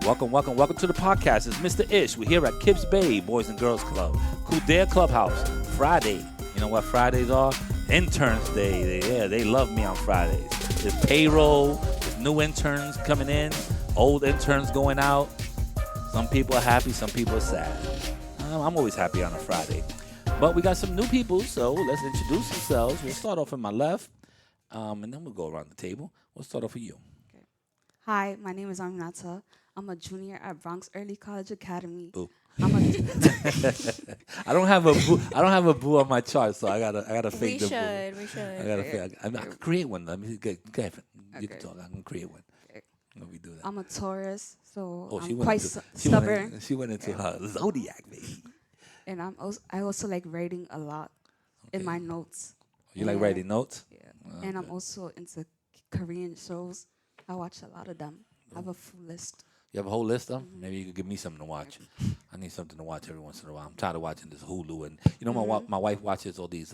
Welcome to the podcast. It's Mr. Ish. We're here at Kips Bay Boys and Girls Club, Kildare Clubhouse. Friday. You know what Fridays are? Interns Day. They love me on Fridays. There's payroll. There's new interns coming in. Old interns going out. Some people are happy. Some people are sad. I'm always happy on a Friday. But we got some new people, so let's introduce ourselves. We'll start off on my left, and then we'll go around the table. We'll start off with you. Okay. Hi, my name is Aminata. I'm a junior at Bronx Early College Academy. Boo. I'm a I don't have a boo. I don't have a boo on my chart, so I gotta fake the boo. We should. I gotta fake. I can create one. Let me go ahead. You can Okay. talk. I can create one. Okay. Let me do that. I'm a Taurus, so Oh, I'm quite stubborn. She went into her zodiac, baby. And I also like writing a lot in my notes. You like writing notes? Yeah. And I'm also into Korean shows. I watch a lot of them. I have a full list. You have a whole list of them? Maybe you could give me something to watch. I need something to watch every once in a while. I'm tired of watching this Hulu. And you know, my wife watches all these,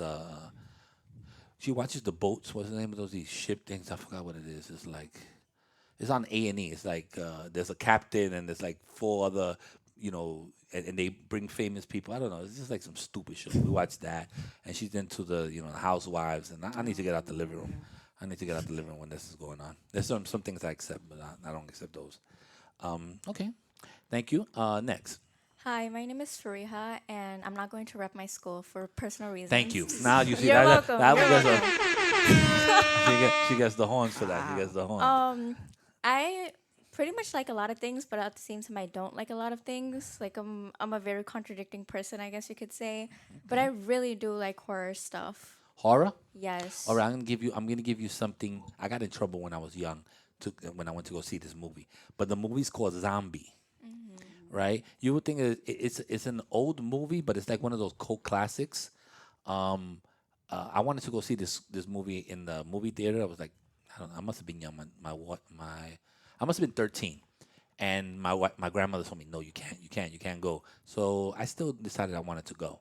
she watches the boats. What's the name of these ship things? I forgot what it is. It's like, it's on A&E. It's like, there's a captain and there's like four other, and they bring famous people. I don't know. It's just like some stupid show. We watch that. And she's into the, housewives. And I need to get out the living room. I need to get out the living room when this is going on. There's some things I accept, but I don't accept those. Okay. Thank you. Next. Hi, my name is Fariha, and I'm not going to rep my school for personal reasons. Thank you. Now you see You're that. welcome. That You're was welcome. she gets the horns for that. She gets the horns. I pretty much like a lot of things, but at the same time, I don't like a lot of things. Like I'm a very contradicting person, I guess you could say. But I really do like horror stuff. Horror? Yes. All right. I'm gonna give you something. I got in trouble when I was young, when I went to go see this movie. But the movie's called Zombie. Right? You would think it's an old movie, but it's like one of those cult classics. I wanted to go see this movie in the movie theater. I was like, I don't know, I must have been young. I must have been 13, and my grandmother told me, no, you can't go. So I still decided I wanted to go,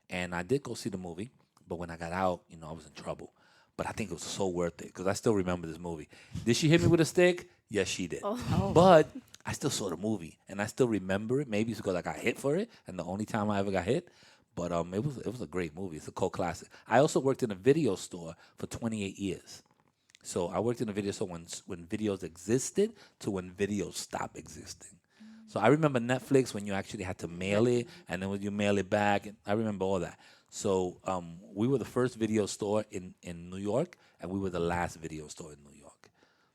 and I did go see the movie. But when I got out, I was in trouble. But I think it was so worth it because I still remember this movie. Did she hit me with a stick? Yes, she did. Oh. But I still saw the movie, and I still remember it. Maybe it's because I got hit for it, and the only time I ever got hit. But it was a great movie. It's a cult classic. I also worked in a video store for 28 years. So I worked in a video store when videos existed to when videos stopped existing. So I remember Netflix when you actually had to mail it, and then when you mail it back, and I remember all that. So we were the first video store in New York, and we were the last video store in New York.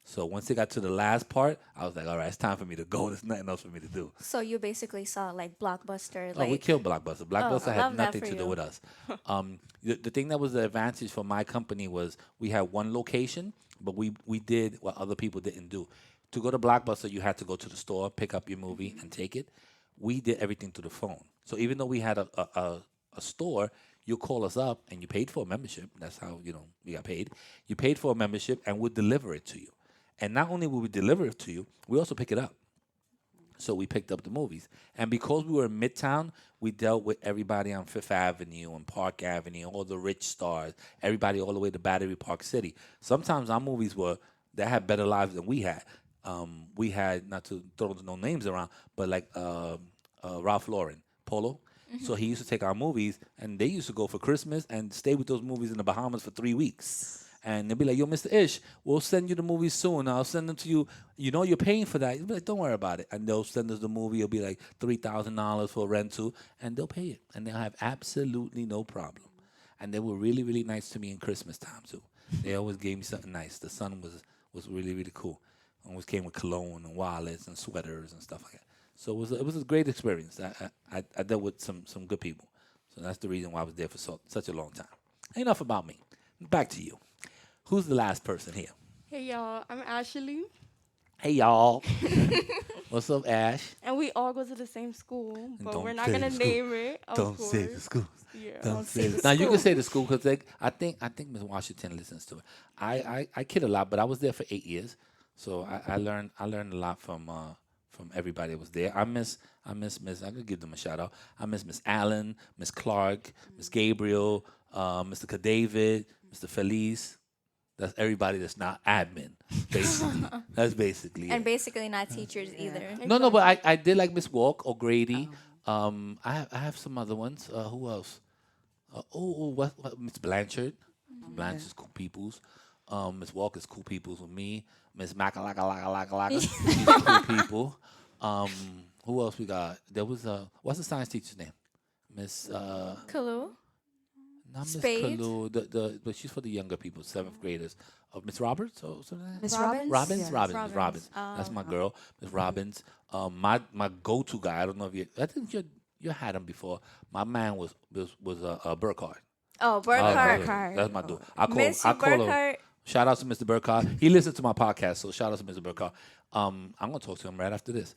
So once it got to the last part, I was like, all right, it's time for me to go. There's nothing else for me to do. So you basically saw like Blockbuster. Oh, we killed Blockbuster. Blockbuster I had love that nothing for to do you. with us. The thing that was the advantage for my company was we had one location, but we did what other people didn't do. To go to Blockbuster, you had to go to the store, pick up your movie, and take it. We did everything through the phone. So even though we had a store, you call us up and you paid for a membership. That's how, we got paid. You paid for a membership and we'll deliver it to you. And not only will we deliver it to you, we also pick it up. So we picked up the movies. And because we were in Midtown, we dealt with everybody on Fifth Avenue and Park Avenue, all the rich stars, everybody all the way to Battery Park City. Sometimes our movies they had better lives than we had. We had, not to throw no names around, but like Ralph Lauren, Polo. So he used to take our movies, and they used to go for Christmas and stay with those movies in the Bahamas for 3 weeks. And they'd be like, yo, Mr. Ish, we'll send you the movies soon. I'll send them to you. You know you're paying for that. You'll be like, don't worry about it. And they'll send us the movie. It'll be like $3,000 for rental, and they'll pay it. And they'll have absolutely no problem. And they were really, really nice to me in Christmas time, too. They always gave me something nice. The son was really, really cool. Always came with cologne and wallets and sweaters and stuff like that. So it was a great experience. I dealt with some good people. So that's the reason why I was there for such a long time. Enough about me. Back to you. Who's the last person here? Hey y'all, I'm Ashley, Hey, y'all. What's up, Ash? and we all go to the same school, but don't we're not say gonna the school. name it. Of course. school. Yeah. Don't say say the it. Now you can school. say the school because I think Ms. Washington listens to it. I kid a lot, but I was there for 8 years, so I learned a lot from everybody that was there. I miss Miss. I could give them a shout out. I miss Miss Allen, Miss Clark, Miss Gabriel, Mr. David, Mr. Felice. That's everybody that's not admin, basically. That's basically And it. basically not teachers either. No, but I did like Miss Walk or Grady. I have some other ones. Who else? What Miss Blanchard. Blanchard's is cool peoples. Miss Walk is cool peoples with me. Miss Makalaka, she's cool people. Um, who else we got? There was what's the science teacher's name? Miss Kalu? not Miss Spade? Kalu. But she's for the younger people, seventh graders. Miss Roberts or something like that? Miss Robbins? Robbins? Robbins, Yeah. Robbins, Robbins. Robbins. That's my girl, Miss Robbins. My go-to guy. I don't know if you. I think you had him before. My man was Burkhardt. Oh, Oh, Burkhart. Burkhart. That's my dude. Miss I call him. Burkhart. Shout out to Mr. Burkhardt. He listens to my podcast, so shout out to Mr. Burkhardt. I'm gonna talk to him right after this.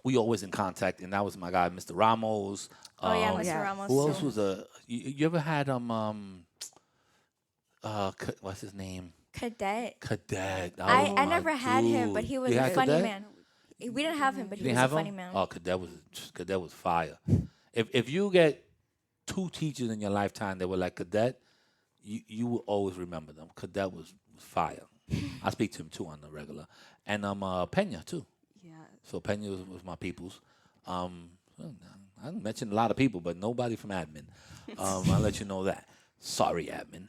We always in contact, and that was my guy, Mr. Ramos. Oh, yeah, Um, Mr. Yeah. Ramos. Who else too. was you ever had what's his name? Cadet. Cadet. Oh, I my never had him, but dude. he was You a had funny Cadet? man. We didn't have him, but You he didn't was a have funny him? man. Oh, Cadet was fire. If you get two teachers in your lifetime that were like Cadet, you will always remember them. Cadet was fire. I speak to him too on the regular, and Pena too. Yeah. So Pena was my people's. I mentioned a lot of people, but nobody from admin. I'll let you know that. Sorry, admin.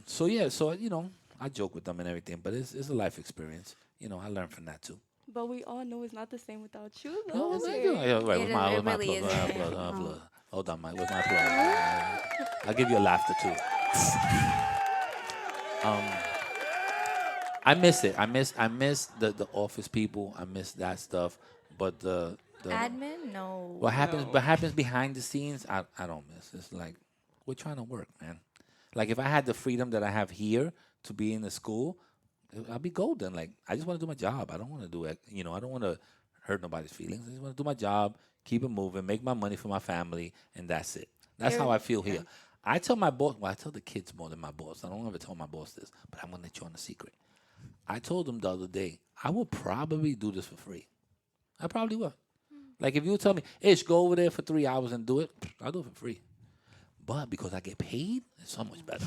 So yeah, so I joke with them and everything, but it's a life experience. I learned from that too. But we all know it's not the same without you, though. No, thank you. Yeah, right. It With my really plug. isn't. With my plug. Hold on, Mike. With my plug. I'll give you a laughter too. I miss it. I miss the office people. I miss that stuff. But the Admin? No. what happens behind the scenes, I don't miss. It's like we're trying to work, man. Like if I had the freedom that I have here to be in the school, I'd be golden. Like I just want to do my job. I don't want to do it. I don't want to hurt nobody's feelings. I just want to do my job, keep it moving, make my money for my family, and that's it. That's how I feel here. I tell my boss. Well, I tell the kids more than my boss. I don't ever tell my boss this, but I'm gonna let you on a secret. I told them the other day I will probably do this for free. I probably will. Like if you tell me, Ish, go over there for 3 hours and do it, I'll do it for free. But because I get paid, it's so much better.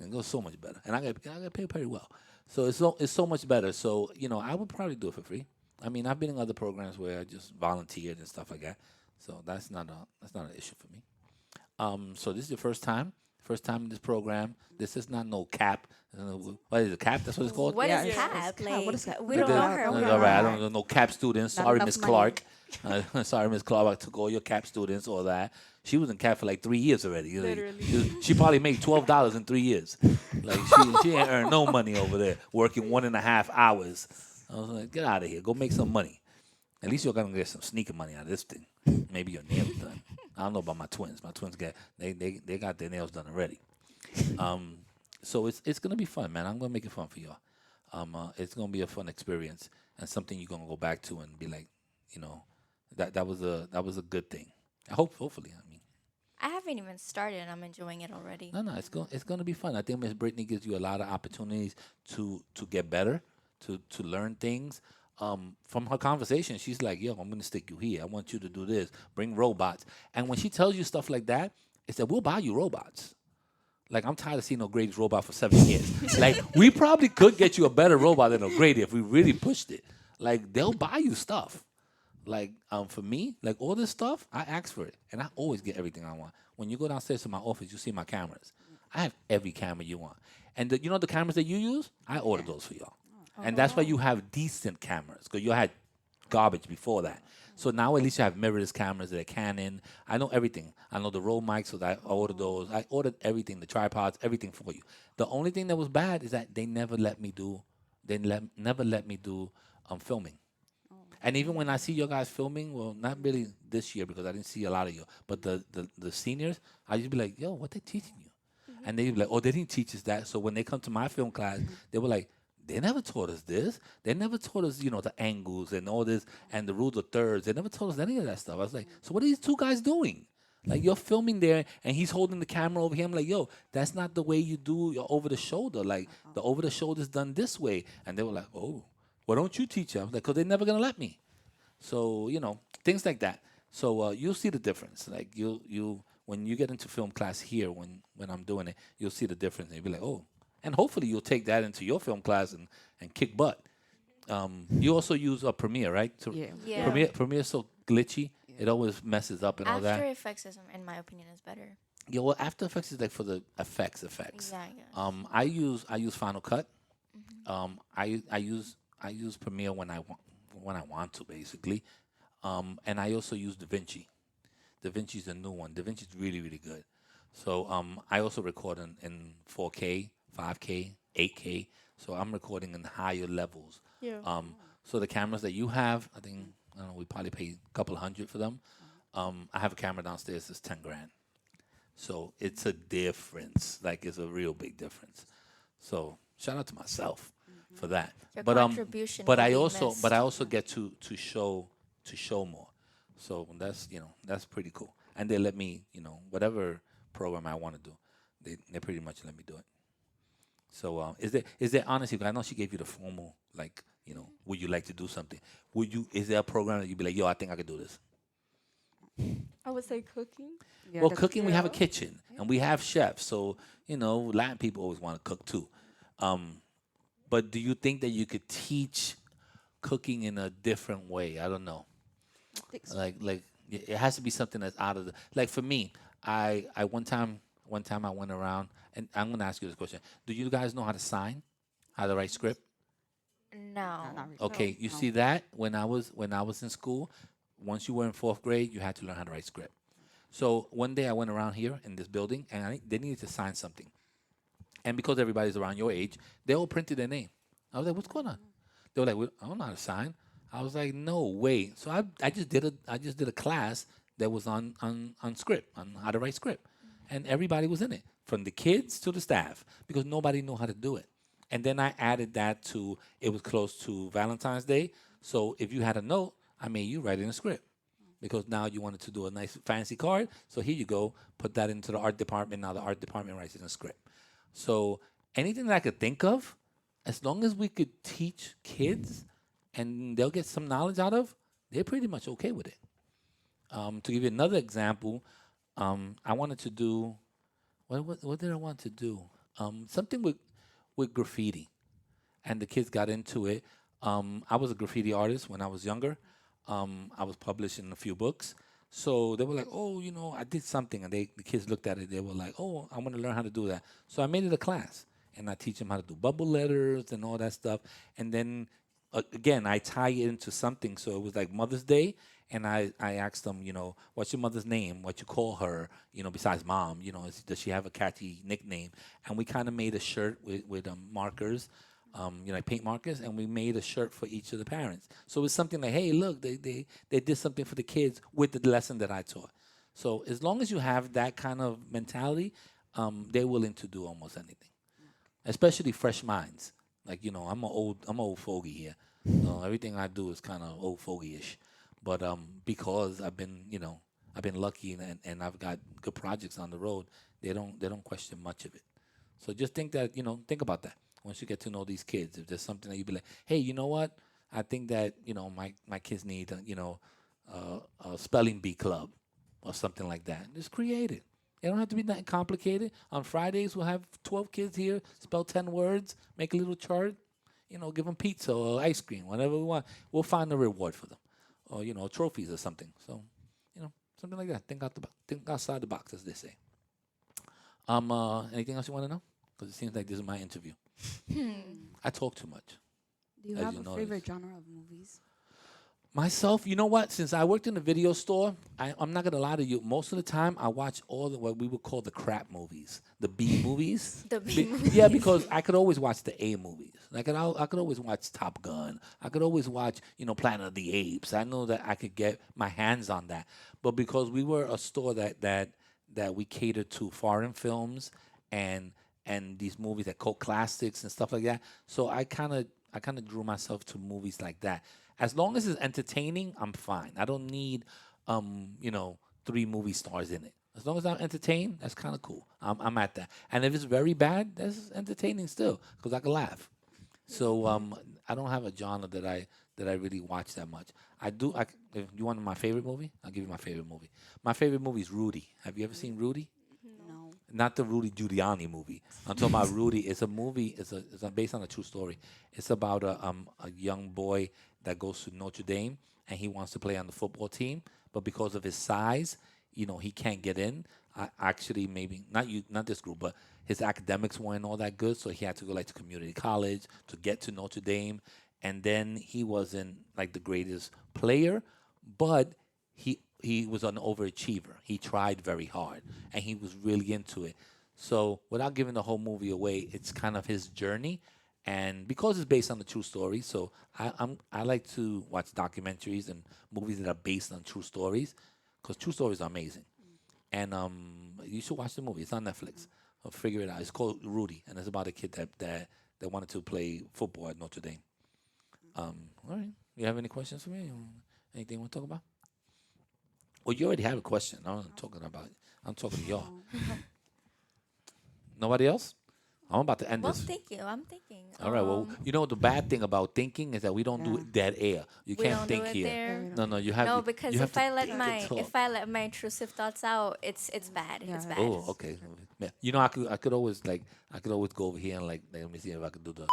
It goes so much better, and I get paid pretty well. So it's so much better. So I would probably do it for free. I mean, I've been in other programs where I just volunteered and stuff like that. So that's not an issue for me. So this is your first time in this program. This is not no cap. What is it, cap? That's what it's called? What Yeah, is it's cap? cap. Like, What is cap? we don't know her. Okay. All right, I don't know no cap students. Not Sorry, enough Miss money. Clark. Sorry, Miss Clark. I took all your cap students, all that. She was in cap for like 3 years already. Literally. She probably made $12 in 3 years. Like she ain't earned no money over there working 1.5 hours. I was like, get out of here. Go make some money. At least you're gonna get some sneaker money out of this thing. Maybe your nails done. I don't know about my twins. My twins they got their nails done already. So it's gonna be fun, man. I'm gonna make it fun for y'all. It's gonna be a fun experience and something you're gonna go back to and be like, that was a good thing. Hopefully, I mean. I haven't even started and I'm enjoying it already. No, it's gonna be fun. I think Miss Brittany gives you a lot of opportunities to get better, to learn things. From her conversation, she's like, "Yo, I'm gonna stick you here. I want you to do this. Bring robots." And when she tells you stuff like that, it's that we'll buy you robots. Like I'm tired of seeing O'Grady's robot for 7 years. Like we probably could get you a better robot than O'Grady if we really pushed it. Like they'll buy you stuff. Like for me, like all this stuff, I ask for it, and I always get everything I want. When you go downstairs to my office, you see my cameras. I have every camera you want, and the cameras that you use, I ordered those for y'all, and that's why you have decent cameras because you had garbage before that. So now at least you have mirrorless cameras that are Canon. I know everything. I know the roll mics, so that I ordered those. I ordered everything, the tripods, everything for you. The only thing that was bad is that they never let me do. Never let me do filming. And even when I see you guys filming, well, not really this year because I didn't see a lot of you, but the seniors, I used to be like, yo, what they teaching you? And they'd be like, oh, they didn't teach us that. So when they come to my film class, they were like, they never taught us this. They never taught us, the angles and all this and the rules of thirds. They never taught us any of that stuff. I was like, so what are these two guys doing? Like you're filming there and he's holding the camera over here. I'm like, yo, that's not the way you do your over the shoulder. Like the over the shoulder is done this way. And they were like, oh, why don't you teach them? Like, because they're never gonna let me. So things like that. So you'll see the difference. Like you when you get into film class here, when I'm doing it, you'll see the difference. And you'll be like, oh. and hopefully you'll take that into your film class and kick butt. You also use a Premiere, right? Yeah. Yeah. Premiere is so glitchy; it always messes up and all After that. Effects is, in my opinion, is better. Yeah, well, After Effects is like for the effects. Yeah, I guess. I use Final Cut. Mm-hmm. I use Premiere when I want to basically, and I also use DaVinci. DaVinci's the new one. DaVinci's really really good. So I also record in 4K, 5K, 8K. So I'm recording in higher levels. Yeah. So the cameras that you have, I think I don't know, we probably pay a couple hundred for them. I have a camera downstairs that's 10 grand. So it's a difference. Like it's a real big difference. So shout out to myself for that. Your But contribution but will I be also missed. get to show more. So that's pretty cool. And they let me, whatever program I want to do, they pretty much let me do it. So is there honestly? I know she gave you the formal like, would you like to do something? Is there a program that you'd be like, yo, I think I could do this? I would say cooking. Yeah, Well, the- cooking, we have a Yeah. kitchen and we have chefs. So, Latin people always want to cook too. But do you think that you could teach cooking in a different way? I don't know. I think so. Like it has to be something that's out of the, like for me, I one time I went around and I'm gonna ask you this question. Do you guys know how to sign? How to write script? No. Not really. Okay, you No. see that when I was in school, once you were in fourth grade, you had to learn how to write script. So one day I went around here in this building and they needed to sign something. And because everybody's around your age, they all printed their name. I was like, "What's going on?" They were like, "Well, I don't know how to sign." I was like, "No way!" So I just did a class that was on script, on how to write script, and everybody was in it, from the kids to the staff, because nobody knew how to do it. And then I added that to, it was close to Valentine's Day, so if you had a note, I made you write in a script because now you wanted to do a nice fancy card. So here you go, put that into the art department. Now the art department writes it in a script. So anything that I could think of, as long as we could teach kids and they'll get some knowledge out of, they're pretty much okay with it. To give you another example, I wanted to do, what did I want to do? Something with graffiti, and the kids got into it. I was a graffiti artist when I was younger. I was published in a few books. So they were like, "Oh, I did something," and the kids looked at it. They were like, "Oh, I want to learn how to do that." So I made it a class, and I teach them how to do bubble letters and all that stuff. And then again, I tie it into something. So it was like Mother's Day, and I asked them, what's your mother's name? What you call her? Besides mom, does she have a catchy nickname? And we kind of made a shirt with markers, like paint markers, and we made a shirt for each of the parents. So it's something like, hey, look, they did something for the kids with the lesson that I taught. So as long as you have that kind of mentality, they're willing to do almost anything, especially fresh minds. Like, I'm an old fogey here. So everything I do is kind of old fogey-ish. But because I've been lucky and I've got good projects on the road, they don't question much of it. So just think about that. Once you get to know these kids, if there's something that you be like, hey, you know what? I think that my kids need a spelling bee club or something like that. Just create it. It don't have to be that complicated. On Fridays, we'll have 12 kids here, spell 10 words, make a little chart, give them pizza or ice cream, whatever we want. We'll find a reward for them, or trophies or something. So, something like that. Think outside the box, as they say. Anything else you want to know? Because it seems like this is my interview. I talk too much. Do you as have you a notice. favorite genre of movies? Myself, you know what? Since I worked in the video store, I'm not gonna lie to you. Most of the time, I watch all what we would call the crap movies, the B movies. The B movies. Yeah, because I could always watch the A movies. Like I could always watch Top Gun. I could always watch, Planet of the Apes. I know that I could get my hands on that. But because we were a store that we catered to foreign films and these movies that cult classics and stuff like that, so I kind of drew myself to movies like that. As long as it's entertaining, I'm fine. I don't need, 3 movie stars in it. As long as I'm entertained, that's kind of cool. I'm at that. And if it's very bad, that's entertaining still because I can laugh. So I don't have a genre that I really watch that much. I do. If you want my favorite movie, I'll give you my favorite movie. My favorite movie is Rudy. Have you ever seen Rudy? No. not the Rudy Giuliani movie. I'm talking about Rudy. It's a movie. It's based on a true story. It's about a young boy that goes to Notre Dame and he wants to play on the football team, but because of his size, he can't get in. Actually, maybe not this group, but his academics weren't all that good, so he had to go like to community college to get to Notre Dame, and then he wasn't like the greatest player, but he was an overachiever. He tried very hard, and he was really into it. So, without giving the whole movie away, it's kind of his journey, and because it's based on a true story, so I like to watch documentaries and movies that are based on true stories, because true stories are amazing. And you should watch the movie. It's on Netflix. I'll figure it out. It's called Rudy, and it's about a kid that wanted to play football at Notre Dame. All right. You have any questions for me? Anything you want to talk about? Well, you already have a question. I'm not talking about it. I'm talking to y'all. Nobody else? I'm about to end Well, this. thank you. I'm thinking. All right. Well, the bad thing about thinking is that we don't do Yeah. it dead air. You we can't don't think do it here. there. No, you have. No, because you have if I to let think my and talk. if I let my intrusive thoughts out, it's bad. Yeah, It's yeah. bad. Oh, okay. Yeah. I could always go over here and let me see if I could do the.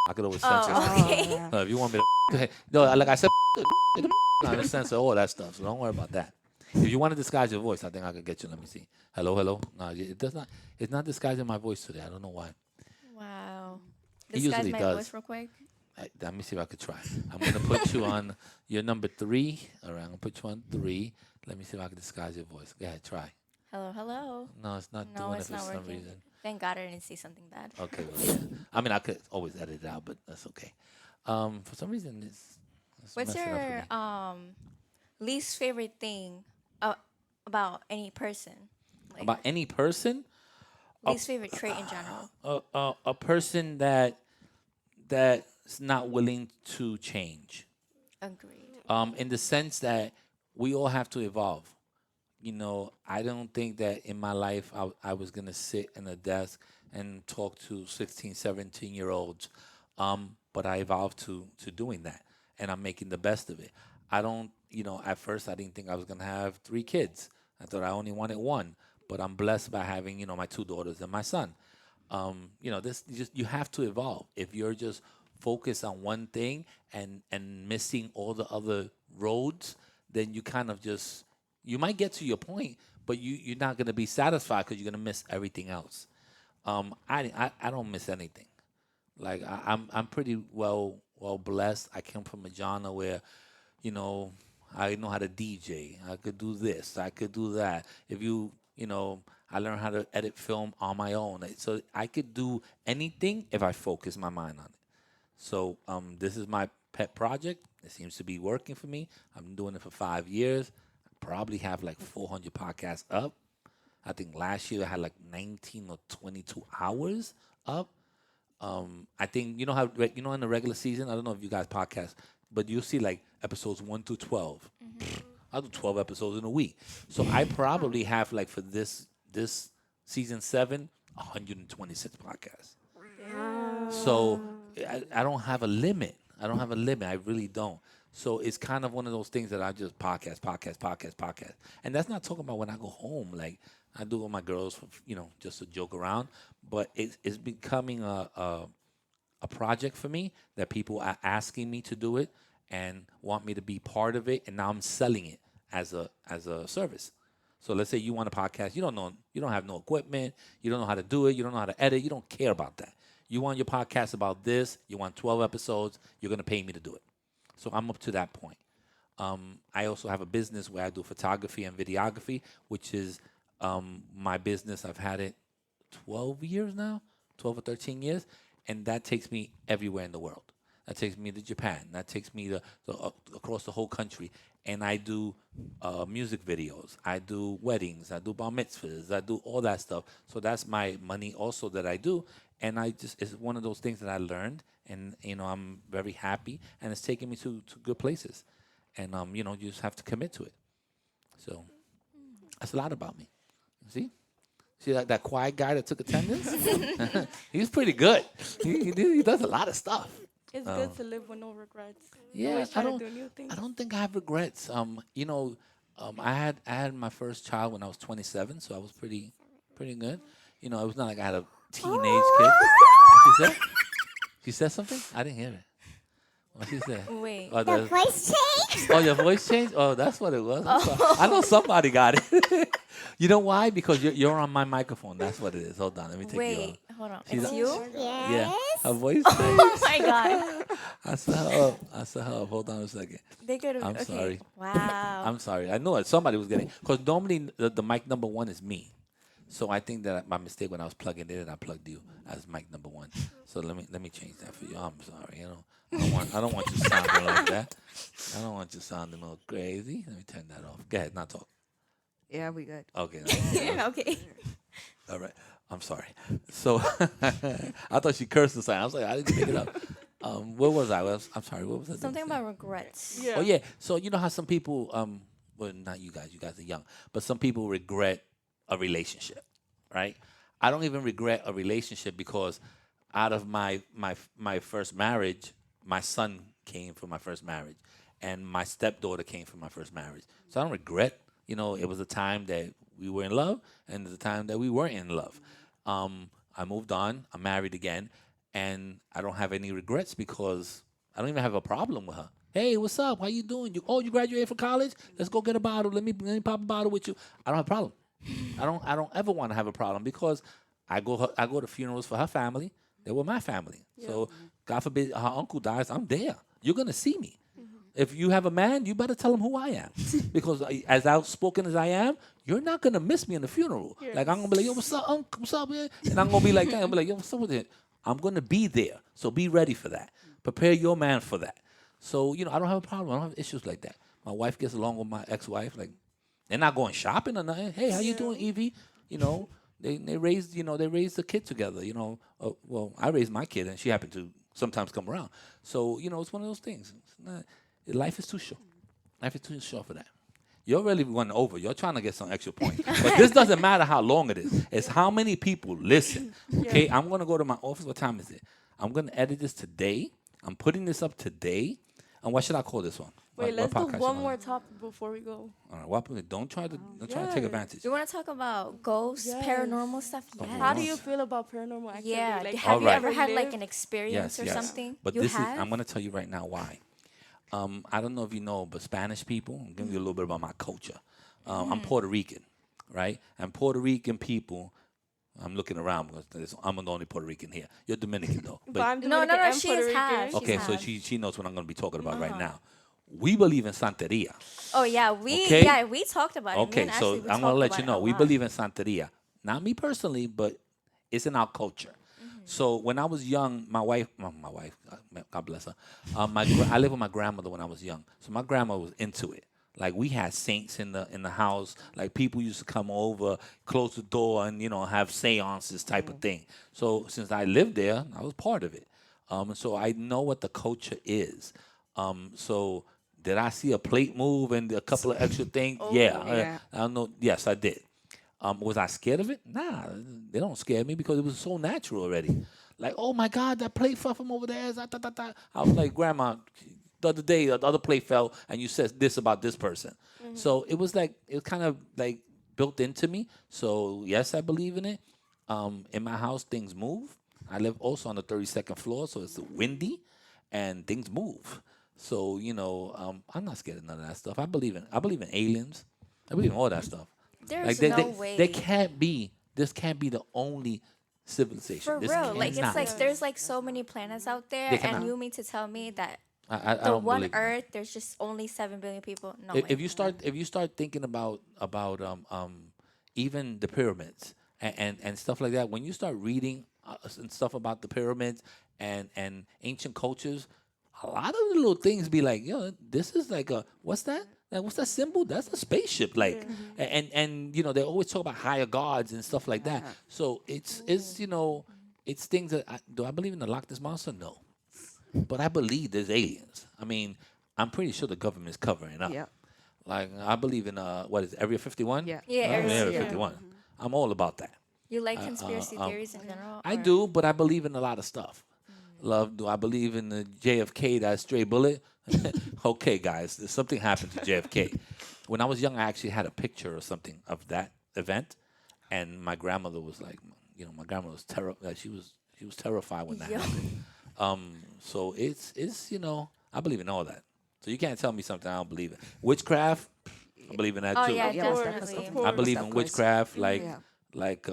I could always censor. Oh, stuff. okay. yeah. If you want me to, no, like I said, I'm gonna censor all that stuff. So don't worry about that. If you want to disguise your voice, I think I can get you. Let me see. Hello. No, it does not. It's not disguising my voice today. I don't know why. Wow. It Disguise usually my does. voice real quick. Let me see if I could try. I'm gonna put you on your number 3. All right, I'm gonna put you on 3. Let me see if I can disguise your voice. Go ahead, try. Hello. No, it's not No, doing it's it for not some working. reason. Thank God I didn't see something bad. Okay, well, yeah. I mean, I could always edit it out, but that's okay. For some reason, it's What's messing up for your me. least favorite thing about any person? Like About any person, least favorite trait in general. a person that's not willing to change. Agreed. In the sense that we all have to evolve. I don't think that in my life I was going to sit in a desk and talk to 16, 17-year-olds. But I evolved to doing that, and I'm making the best of it. I don't, at first I didn't think I was going to have 3 kids. I thought I only wanted 1, but I'm blessed by having, my 2 daughters and my son. This you have to evolve. If you're just focused on one thing and missing all the other roads, then you kind of just you might get to your point, but you're not gonna be satisfied because you're gonna miss everything else. I don't miss anything. Like I'm pretty well blessed. I came from a genre where, you know, I know how to DJ. I could do this. I could do that. I learned how to edit film on my own. So I could do anything if I focus my mind on it. So this is my pet project. It seems to be working for me. I've been doing it for 5 years. I probably have like 400 podcasts up. I think last year I had like 19 or 22 hours up. I think in the regular season. I don't know if you guys podcast, but you'll see like episodes 1 through 12. I'll do 12 episodes in a week. So I probably have like for this season 7, 126 podcasts. So I don't have a limit. I really don't. So it's kind of one of those things that I just podcast. And that's not talking about when I go home. Like I do with my girls, just to joke around. But it's becoming a project for me that people are asking me to do it and want me to be part of it. And now I'm selling it as a service. So let's say you want a podcast. You don't have no equipment. You don't know how to do it. You don't know how to edit. You don't care about that. You want your podcast about this. You want 12 episodes. You're going to pay me to do it. So I'm up to that point. I also have a business where I do photography and videography, which is my business. I've had it 12 years now, 12 or 13 years, and that takes me everywhere in the world. That takes me to Japan. That takes me across the whole country. And I do music videos. I do weddings. I do bar mitzvahs. I do all that stuff. So that's my money also that I do. And it's one of those things that I learned. And, I'm very happy. And it's taking me to good places. And, you just have to commit to it. So that's a lot about me. See? See that quiet guy that took attendance? He's pretty good. He does a lot of stuff. It's good to live with no regrets. Yeah, Always try to do new things. I don't think I have regrets. I had my first child when I was 27, so I was pretty good. You know, it was not like I had a teenage kid. What she said? She said something? I didn't hear it. What she said? Wait. Oh, The voice change. oh, your voice changed? Oh, that's what it was. I know somebody got it. You know why? Because you're on my microphone. That's what it is. Hold on. Let me take you Wait. off. Hold on. She's It's a- you? Yes. Yeah. Her voice changed. Oh my god. I saw her up. I saw her up. Hold on a second. They could have. I'm Okay. sorry. Wow. I'm sorry. I know it. Somebody was getting because normally the mic number one is me, so I think that my mistake when I was plugging it in, I plugged you as mic number one. So let me change that for you. I'm sorry. You know, I don't want you sounding like that. I don't want you sounding all crazy. Let me turn that off. Go ahead, not talk. Yeah, we good. Okay. Okay. All right. I'm sorry. So I thought she cursed or something. I was like, I didn't pick it up. Where was I? I'm sorry. What was I? Something gonna say? about regrets. Yeah. Oh yeah. So you know how some people, well, not you guys. You guys are young, but some people regret a relationship, right? I don't even regret a relationship because out of my first marriage, my son came from my first marriage, and my stepdaughter came from my first marriage. So I don't regret. You know, it was a time that we were in love, and there's a time that we weren't in love. I moved on. I'm married again, and I don't have any regrets because I don't even have a problem with her. Hey, what's up? How you doing? You graduated from college? Let's go get a bottle. Let me pop a bottle with you. I don't have a problem. I don't ever want to have a problem because I go to funerals for her family. They were my family. So God forbid her uncle dies, I'm there. You're gonna see me. If you have a man, you better tell him who I am. Because as outspoken as I am, you're not going to miss me in the funeral. Like, I'm going to be like, yo, what's up, uncle? What's up, man? And I'm going to be like, I'm like, yo, what's up with it? I'm going to be there. So be ready for that. Prepare your man for that. So, you know, I don't have a problem. I don't have issues like that. My wife gets along with my ex-wife. Like, they're not going shopping or nothing. Hey, how you doing, Evie? You know, they raised, they raised the kid together, well, I raised my kid, and she happened to sometimes come around. So, it's one of those things. Life is too short. Life is too short for that. You're really running over. You're trying to get some extra points. But this doesn't matter how long it is. It's how many people listen. Okay, I'm going to go to my office. What time is it? I'm going to edit this today. I'm putting this up today. And what should I call this one? Wait, What let's do podcast one should I- more topic before we go. All right, don't try to take Yes. advantage. You want to talk about ghosts, Yes. paranormal stuff? Oh, Yes. How do you feel about paranormal activity? Yeah. Like, Have you Alright. ever had like lived- an experience or something? But you this have? is I'm going to tell you right now why. I don't know if you know, but Spanish people, I'm giving you a little bit about my culture. I'm Puerto Rican, right? And Puerto Rican people, I'm looking around because I'm the only Puerto Rican here. You're Dominican though. But I'm No, Dominican and she Puerto is half. Rican. She's Okay, so half. she knows what I'm going to be talking about right now. We believe in Santeria. Oh yeah, we Okay. we talked about it. Me Okay, and so Ashley, we I'm going to talked let about you it know. a We lot. believe in Santeria. Not me personally, but it's in our culture. So when I was young, my wife, God bless her, I lived with my grandmother when I was young. So my grandma was into it. Like we had saints in the house. Like people used to come over, close the door, and have seances type of thing. So since I lived there, I was part of it. So I know what the culture is. So did I see a plate move and a couple of extra things? Yeah. I don't know. Yes, I did. Was I scared of it? Nah, they don't scare me because it was so natural already. Like, oh my God, that plate fell from over there. I was like, Grandma, the other day, the other plate fell, and you said this about this person. So it was kind of like built into me. So yes, I believe in it. In my house, things move. I live also on the 32nd floor, so it's windy, and things move. So I'm not scared of none of that stuff. I believe in aliens. I believe in all that stuff. There's Like no way. they can't be. This can't be the only civilization. For This real, like it's cannot. like there's like so many planets out there, They and cannot. you mean to tell me that I the don't one believe. Earth there's just only 7 billion people? No If, way. if you start thinking about even the pyramids and stuff like that, when you start reading and stuff about the pyramids and ancient cultures, a lot of the little things be like, this is like what's that? Like, what's that symbol? That's a spaceship. Like, and they always talk about higher gods and stuff like that. So it's things that do I believe in the Loch Ness monster? No, but I believe there's aliens. I mean, I'm pretty sure the government's covering up. Yeah. Like I believe in what is it, Area 51? Yeah. Yeah, Area Area 51. I'm all about that. you like conspiracy theories in general? I or- do, but I believe in a lot of stuff. Love, do I believe in the JFK, that stray bullet? Okay, guys, something happened to JFK. When I was young, I actually had a picture or something of that event, and my grandmother was like, my grandma was she was terrified when that Yo. happened. So it's I believe in all that. So you can't tell me something I don't believe in. Witchcraft, I believe in that Oh too. yeah, Yes, definitely. definitely. I believe Of in course. witchcraft, Yeah. like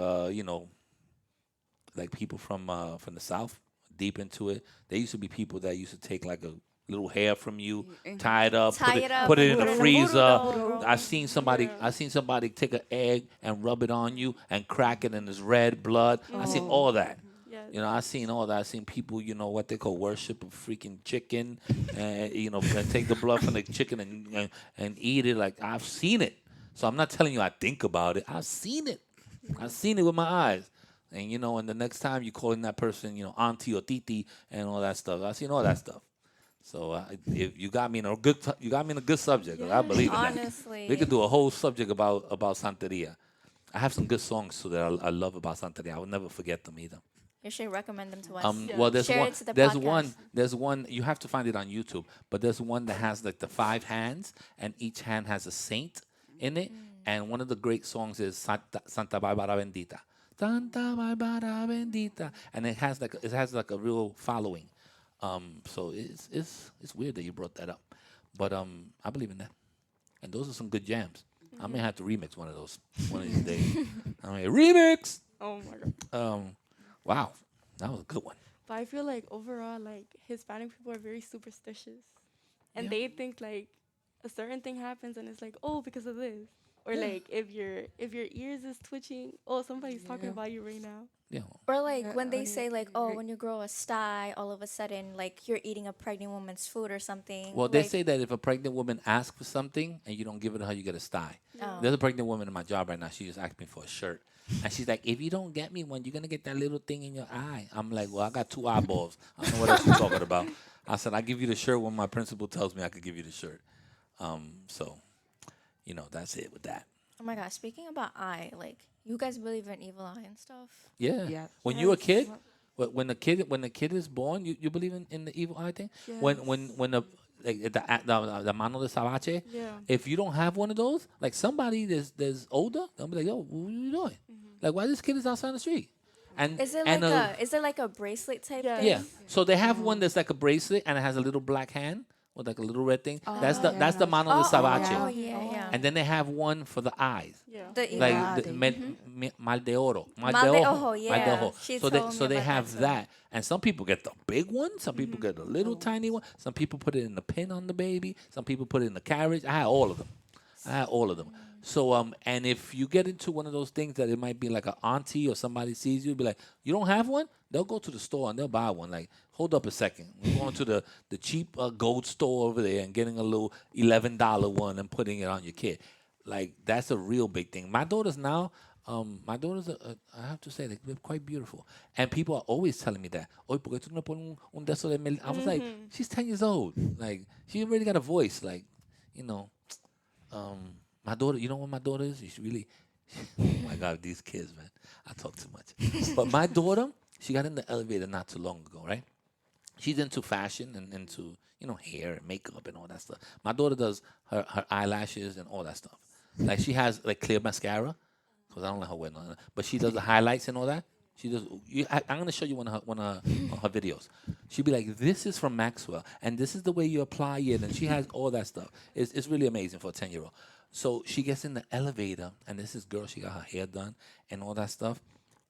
like people from the south, deep into it. There used to be people that used to take like a little hair from you, tie it up, Tie it up put it and in the put it in a voodoo freezer. doll. I've seen somebody Yeah. take an egg and rub it on you and crack it and it's red blood. I seen all that. Yes. I seen all that. I seen people, what they call worship of freaking chicken, and and take the blood from the chicken and eat it. Like I've seen it. So I'm not telling you I think about it. I've seen it. I've seen it with my eyes. And and the next time you calling that person, auntie or titi and all that stuff. I've seen all that stuff. So if you got me in a good subject. 'Cause I believe in that. Honestly. We could do a whole subject about Santeria. I have some good songs too that I love about Santeria. I will never forget them either. You should recommend them to us. Well, there's Share one. it to the There's podcast. one. You have to find it on YouTube. But there's one that has like the 5 hands, and each hand has a saint in it. And one of the great songs is Santa Barbara Bendita. Santa Barbara Bendita, and it has like a real following. So it's weird that you brought that up, but I believe in that. And those are some good jams. I may have to remix one of those one of these days. Remix. Oh my god. Wow, that was a good one. But I feel like overall, like Hispanic people are very superstitious, and Yeah. they think like a certain thing happens, and it's like, oh, because of this, or Yeah. like if your ears is twitching, oh, somebody's talking Yeah. about you right now. Yeah. Or like Yeah, when they I say like, agree. oh, when you grow a sty, all of a sudden like you're eating a pregnant woman's food or something. Well, they like, say that if a pregnant woman asks for something and you don't give it to her, you get a sty. Oh. There's a pregnant woman in my job right now. She just asked me for a shirt. And she's like, if you don't get me one, you're going to get that little thing in your eye. I'm like, well, I got 2 eyeballs. I don't know what else you're talking about. I said, I'll give you the shirt when my principal tells me I could give you the shirt. So, that's it with that. Oh my god! Speaking about eye, like you guys believe in evil eye and stuff. Yeah. Yeah. When you're a Yes. kid, when the kid is born, you believe in the evil eye thing. When the the mano de sabache, Yeah. if you don't have one of those, like somebody that's older, they'll be like, yo, what are you doing? Like, why this kid is outside the street? And Is it and, like is it like a bracelet type Yeah. thing? yeah. So they have one that's like a bracelet and it has a little black hand with like a little red thing. that's the yeah, that's the no. mano de sabache. Oh yeah, yeah. And then they have one for the eyes. Yeah. The evil Like Yeah, the, they- mal de oro, Mal de ojo, yeah. She So they told me they about have that too. that, and some people get the big one, some people get the little tiny one, some people put it in the pin on the baby, some people put it in the carriage. I had all of them. So and if you get into one of those things that it might be like an auntie or somebody sees you, be like, you don't have one? They'll go to the store and they'll buy one. Like, hold up a second, we're going to the cheap gold store over there and getting a little $11 one and putting it on your kid. Like, that's a real big thing. My daughters now, I have to say, they're quite beautiful. And people are always telling me that. Oye, ¿por qué tú no pones un de esos de mel-" I was like, she's 10 years old. Like, she already got a voice. Like, my daughter, you know what my daughter is? She's really, oh my God, these kids, man. I talk too much. But my daughter, she got in the elevator not too long ago, right? She's into fashion and into, hair and makeup and all that stuff. My daughter does her eyelashes and all that stuff. Like, she has, like, clear mascara, because I don't let her wear none. But she does the highlights and all that. She does. I'm going to show you one of her videos. She'll be like, this is from Maxwell, and this is the way you apply it, and she has all that stuff. It's really amazing for a 10-year-old. So she gets in the elevator, and this is girl, she got her hair done and all that stuff.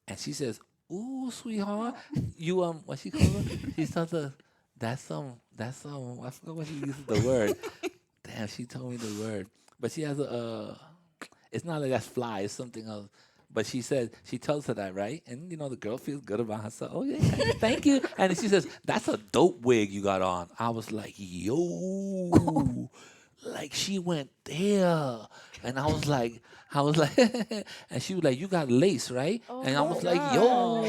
And she says, ooh, sweetheart, you, what she call her? She tells her, that's I forgot what she uses the word. Damn, she told me the word. But she has it's not like that's fly, it's something else. But she tells her that, right? And, the girl feels good about herself. Oh, yeah, thank you. And she says, that's a dope wig you got on. I was like, yo. Like, she went there. And I was like, and she was like, you got lace, right? And I was like, yo,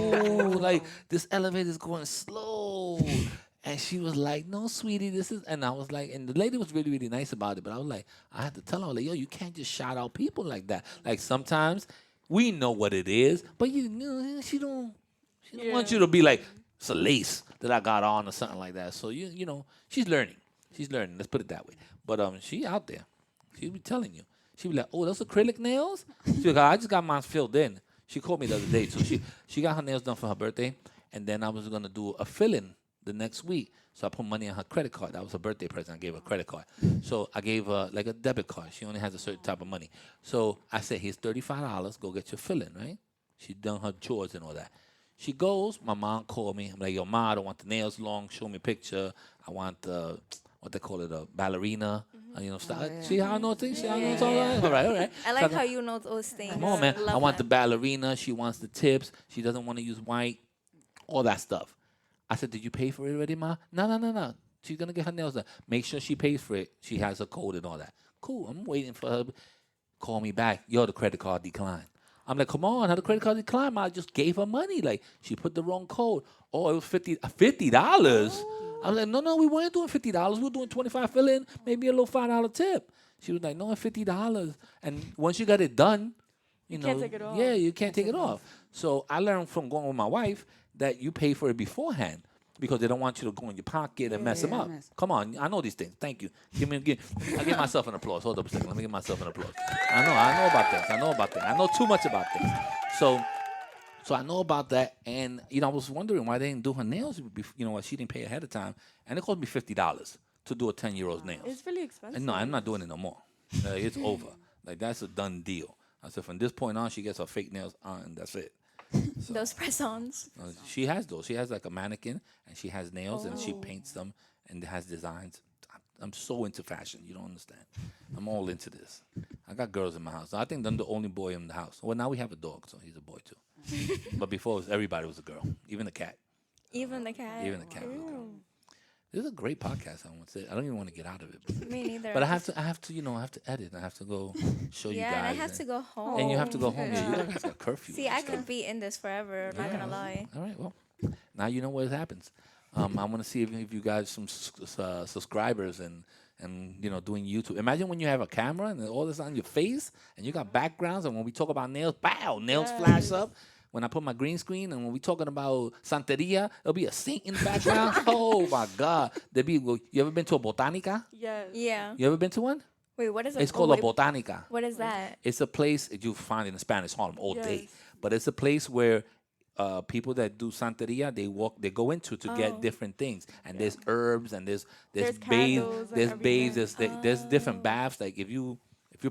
like, this elevator's going slow. And she was like, no, sweetie, this is, and I was like, and the lady was really, really nice about it. But I was like, I had to tell her, like, yo, you can't just shout out people like that. Like, sometimes we know what it is, but she don't want you to be like, it's a lace that I got on or something like that. So, she's learning. Let's put it that way. But she out there. She'll be telling you. She'll be like, oh, those acrylic nails? She'll be like, I just got mine filled in. She called me the other day. So she got her nails done for her birthday, and then I was gonna do a fill-in the next week. So I put money on her credit card. That was her birthday present. I gave her a credit card. So I gave her like a debit card. She only has a certain type of money. So I said, here's $35. Go get your fill-in, right? She done her chores and all that. She goes. My mom called me. I'm like, yo, ma, I don't want the nails long. Show me a picture. I want what they call it, a ballerina. Style. yeah. See how I know things? See how I know Yeah, it's all yeah. right? All right, all right. I like how you know those things. Come on, man. I Love want the that. ballerina. She wants the tips. She doesn't want to use white. All that stuff. I said, did you pay for it already, ma? No. She's going to get her nails done. Make sure she pays for it. She has a code and all that. Cool. I'm waiting for her. Call me back. Yo, the credit card declined. I'm like, come on. How the credit card declined? I just gave her money. Like, she put the wrong code. Oh, it was $50. I was like, no, we weren't doing $50. We were doing 25 fill-in, maybe a little $5 tip. She was like, no, it's $50. And once you got it done, you know, can't take it off. yeah, you can't take it off. So I learned from going with my wife that you pay for it beforehand because they don't want you to go in your pocket and mess them Yeah. up. Come on, I know these things. Thank you. I give myself an applause. Hold up a second. Let me give myself an applause. I know about things. I know too much about things. So I know about that, and I was wondering why they didn't do her nails. She didn't pay ahead of time, and it cost me $50 to do a 10-year-old's nails. It's really expensive. And no, I'm not doing it no more. It's over. Like that's a done deal. I said from this point on, she gets her fake nails on, and that's it. So, Those press-ons. she has those. She has like a mannequin, and she has nails, and she paints them, and has designs. I'm so into fashion. You don't understand. I'm all into this. I got girls in my house. I think I'm the only boy in the house. Well, now we have a dog, so he's a boy too. But before, everybody was a girl, even the cat. Even the cat. Even the cat was a girl. This is a great podcast. I want to say. I don't even want to get out of it. Me neither. But I have to edit. I have to go show you guys. Yeah, and I have to go home. And you have to go home. Yeah, you guys got curfew. See, I could be in this forever. Not gonna lie. All right. Well, now you know what happens. I want to see if you guys some subscribers and doing YouTube. Imagine when you have a camera and all this on your face and you got backgrounds, and when we talk about nails, pow, nails flash up. When I put my green screen, and when we talking about Santeria, there'll be a saint in the background. Oh my God! You ever been to a botanica? Yes. Yeah. You ever been to one? Wait, what is it? It's called a botanica. What is that? It's a place that you find in Spanish Harlem all day, Yes. but it's a place where people that do Santeria, they go into to get different things, and there's herbs, and there's There's bathes, candles and there's bathes, everything. there's different baths. Like if you're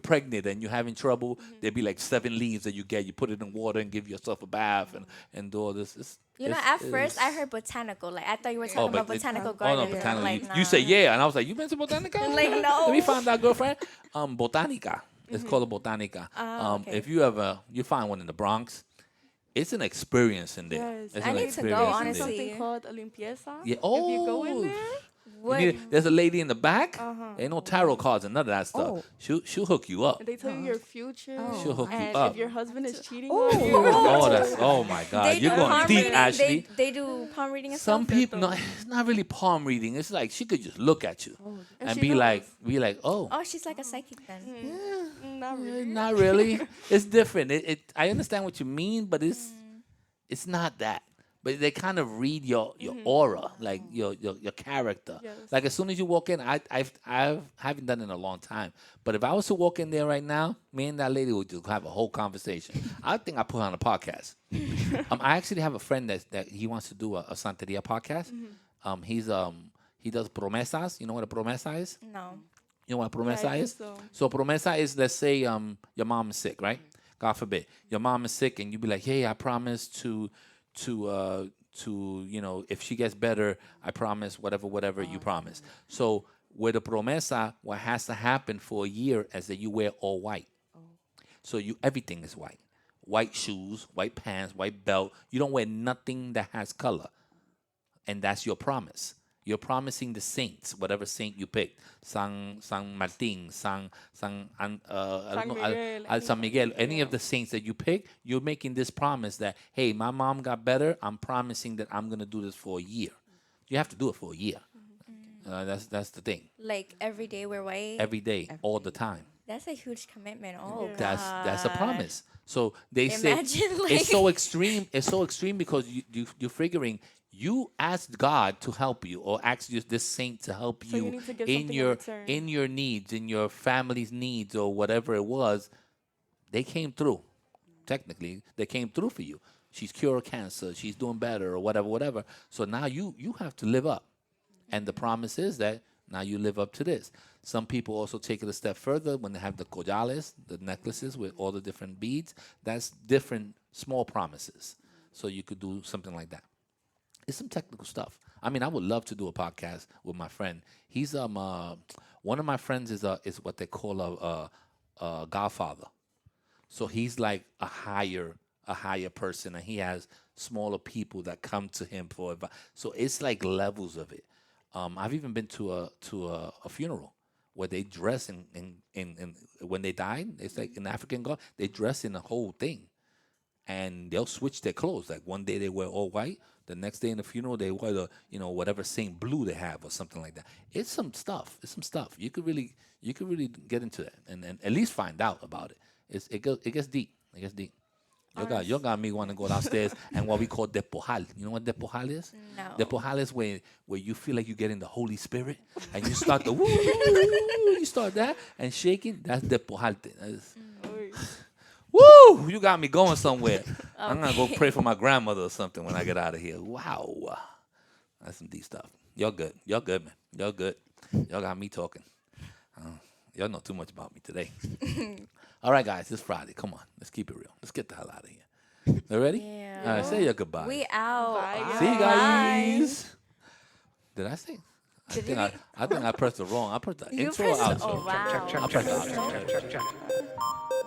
pregnant and you're having trouble, there'd be like 7 leaves that you get. You put it in water and give yourself a bath and do all this. At first I heard botanical. Like I thought you were talking about botanical Oh no, gardens. botanical. Like, You say nah. yeah, and I was like, you been to botanica? Like, no. Let me find out, girlfriend. Botanica. It's called a botanica. Okay. If you find one in the Bronx, it's an experience in there. Yes. It's I an need to experience go, in there. honestly. Something called a limpieza. Yeah. If you go in Oh. there, What? There's a lady in the back. Uh-huh. Ain't no tarot cards and none of that stuff. Oh. She'll hook you up. and they tell you your future. She'll hook you And up. if your husband is cheating Oh. on you, Oh my God, They you're do going palm deep, reading. Ashley. They do palm reading and Some stuff. people, no, it's not really palm reading. It's like she could just look at you and she be like, knows. oh, Oh, she's like a psychic then. not really. not really. It's different. I understand what you mean, but it's not that. But they kind of read your aura, like your character. Yes. Like as soon as you walk in, I haven't done it in a long time. But if I was to walk in there right now, me and that lady would just have a whole conversation. I think I put her on a podcast. I actually have a friend that he wants to do a Santeria podcast. He does promesas. You know what a promesa is? No. You know what a promesa I is? think So so. promesa is, let's say your mom is sick, right? God forbid. Your mom is sick and you be like, hey, I promise to if she gets better, I promise whatever you promise. So with a promesa, what has to happen for a year is that you wear all white. So everything is white. White shoes, white pants, white belt. You don't wear nothing that has color. And that's your promise. You're promising the saints, whatever saint you pick, San Martin, San Miguel, any of the saints that you pick, you're making this promise that, hey, my mom got better. I'm promising that I'm gonna do this for a year. You have to do it for a year. That's the thing. Like every day we're white. Every day, all the time. That's a huge commitment. Oh God. That's a promise. So they say Imagine, like- it's so extreme. It's so extreme because you're figuring you asked God to help you, or asked this saint to help So you you need to give in something in your return. in your needs, in your family's needs, or whatever it was. They came through technically, they came through for you. She's cured cancer. She's doing better, or whatever, whatever. So now you have to live up, and the promise is that now you live up to this. Some people also take it a step further when they have the collares, the necklaces with all the different beads. That's different small promises. So you could do something like that. It's some technical stuff. I mean, I would love to do a podcast with my friend. He's one of my friends is what they call a godfather. So he's like a higher person, and he has smaller people that come to him for advice. So it's like levels of it. I've even been to a funeral where they dress in when they died. It's like an African god. They dress in the whole thing, and they'll switch their clothes. Like one day they wear all white, the next day in the funeral they wear the whatever same blue they have or something like that. It's some stuff. You could really get into that and at least find out about it. It gets deep. It gets deep. You got me want to go downstairs and what we call despojal. You know what despojal is? No. Despojal is where you feel like you get in the Holy Spirit and you start the woo, you start that and shaking. That's despojal. Woo! You got me going somewhere. I'm gonna go pray for my grandmother or something when I get out of here. Wow, that's some deep stuff. Y'all good, man. Y'all good. Y'all got me talking. Y'all know too much about me today. All right, guys, it's Friday. Come on, let's keep it real. Let's get the hell out of here. You ready? Yeah. All right, say your goodbye. We out. Bye, See you Bye. guys. Did I say? I think I pressed the wrong. I pressed the You intro or pressed- outro. oh, wow. I pressed the outro.